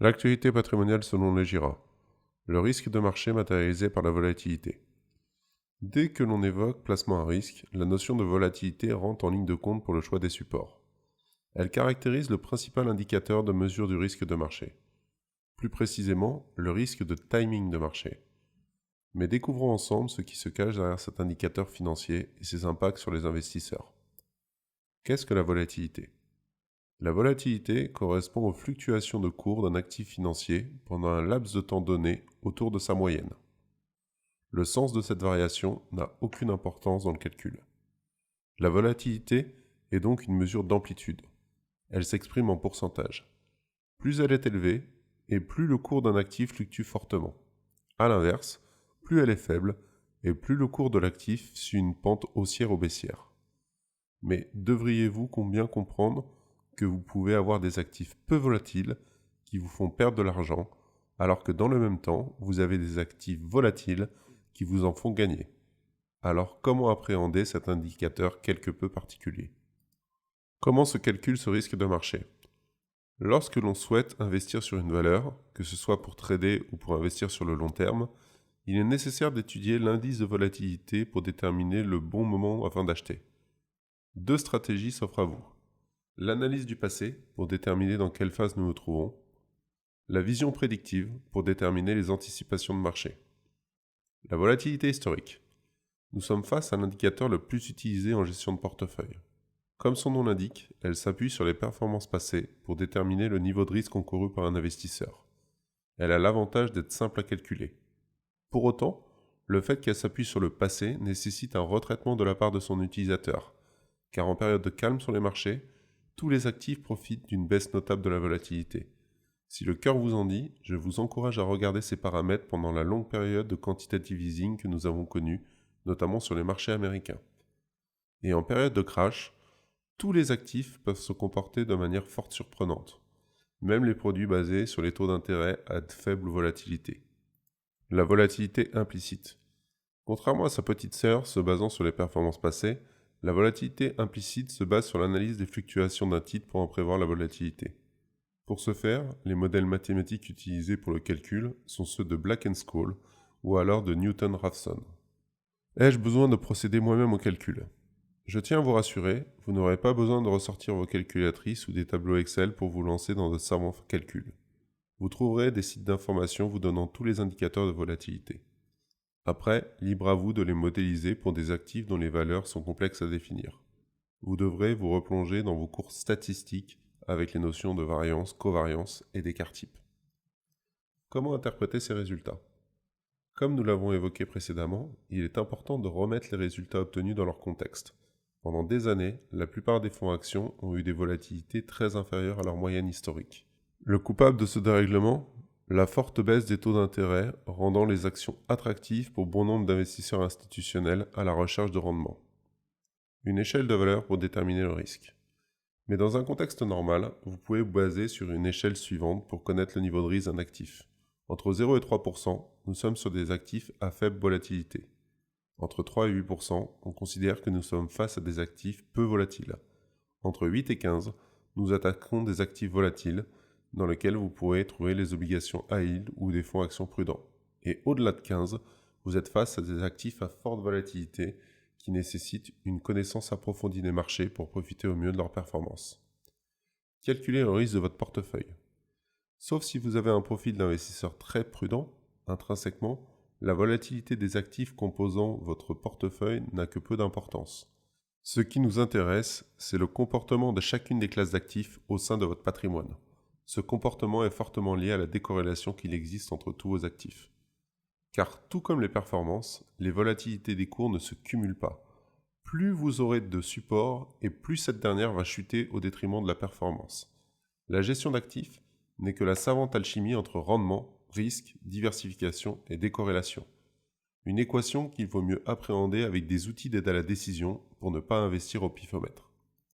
L'actualité patrimoniale selon les GIRA. Le risque de marché matérialisé par la volatilité. Dès que l'on évoque placement à risque, la notion de volatilité rentre en ligne de compte pour le choix des supports. Elle caractérise le principal indicateur de mesure du risque de marché. Plus précisément, le risque de timing de marché. Mais découvrons ensemble ce qui se cache derrière cet indicateur financier et ses impacts sur les investisseurs. Qu'est-ce que la volatilité ? La volatilité correspond aux fluctuations de cours d'un actif financier pendant un laps de temps donné autour de sa moyenne. Le sens de cette variation n'a aucune importance dans le calcul. La volatilité est donc une mesure d'amplitude. Elle s'exprime en pourcentage. Plus elle est élevée, et plus le cours d'un actif fluctue fortement. A l'inverse, plus elle est faible, et plus le cours de l'actif suit une pente haussière ou baissière. Mais devriez-vous bien comprendre que vous pouvez avoir des actifs peu volatiles qui vous font perdre de l'argent, alors que dans le même temps, vous avez des actifs volatiles qui vous en font gagner. Alors comment appréhender cet indicateur quelque peu particulier ? Comment se calcule ce risque de marché ? Lorsque l'on souhaite investir sur une valeur, que ce soit pour trader ou pour investir sur le long terme, il est nécessaire d'étudier l'indice de volatilité pour déterminer le bon moment afin d'acheter. Deux stratégies s'offrent à vous. L'analyse du passé pour déterminer dans quelle phase nous nous trouvons. La vision prédictive pour déterminer les anticipations de marché. La volatilité historique. Nous sommes face à l'indicateur le plus utilisé en gestion de portefeuille. Comme son nom l'indique, elle s'appuie sur les performances passées pour déterminer le niveau de risque encouru par un investisseur. Elle a l'avantage d'être simple à calculer. Pour autant, le fait qu'elle s'appuie sur le passé nécessite un retraitement de la part de son utilisateur, car en période de calme sur les marchés, tous les actifs profitent d'une baisse notable de la volatilité. Si le cœur vous en dit, je vous encourage à regarder ces paramètres pendant la longue période de quantitative easing que nous avons connue, notamment sur les marchés américains. Et en période de crash, tous les actifs peuvent se comporter de manière fort surprenante, même les produits basés sur les taux d'intérêt à faible volatilité. La volatilité implicite. Contrairement à sa petite sœur se basant sur les performances passées, la volatilité implicite se base sur l'analyse des fluctuations d'un titre pour en prévoir la volatilité. Pour ce faire, les modèles mathématiques utilisés pour le calcul sont ceux de Black & Scholes ou alors de Newton-Raphson. Ai-je besoin de procéder moi-même au calcul ? Je tiens à vous rassurer, vous n'aurez pas besoin de ressortir vos calculatrices ou des tableaux Excel pour vous lancer dans de savants calculs. Vous trouverez des sites d'information vous donnant tous les indicateurs de volatilité. Après, libre à vous de les modéliser pour des actifs dont les valeurs sont complexes à définir. Vous devrez vous replonger dans vos cours statistiques avec les notions de variance, covariance et d'écart type. Comment interpréter ces résultats ? Comme nous l'avons évoqué précédemment, il est important de remettre les résultats obtenus dans leur contexte. Pendant des années, la plupart des fonds actions ont eu des volatilités très inférieures à leur moyenne historique. Le coupable de ce dérèglement ? La forte baisse des taux d'intérêt rendant les actions attractives pour bon nombre d'investisseurs institutionnels à la recherche de rendement. Une échelle de valeur pour déterminer le risque. Mais dans un contexte normal, vous pouvez vous baser sur une échelle suivante pour connaître le niveau de risque d'un actif. Entre 0 et 3%, nous sommes sur des actifs à faible volatilité. Entre 3 et 8%, on considère que nous sommes face à des actifs peu volatiles. Entre 8 et 15, nous attaquons des actifs volatiles, dans lesquels vous pourrez trouver les obligations high yield ou des fonds actions prudents. Et au-delà de 15, vous êtes face à des actifs à forte volatilité qui nécessitent une connaissance approfondie des marchés pour profiter au mieux de leur performance. Calculez le risque de votre portefeuille. Sauf si vous avez un profil d'investisseur très prudent, intrinsèquement, la volatilité des actifs composant votre portefeuille n'a que peu d'importance. Ce qui nous intéresse, c'est le comportement de chacune des classes d'actifs au sein de votre patrimoine. Ce comportement est fortement lié à la décorrélation qu'il existe entre tous vos actifs. Car tout comme les performances, les volatilités des cours ne se cumulent pas. Plus vous aurez de support et plus cette dernière va chuter au détriment de la performance. La gestion d'actifs n'est que la savante alchimie entre rendement, risque, diversification et décorrélation. Une équation qu'il vaut mieux appréhender avec des outils d'aide à la décision pour ne pas investir au pifomètre.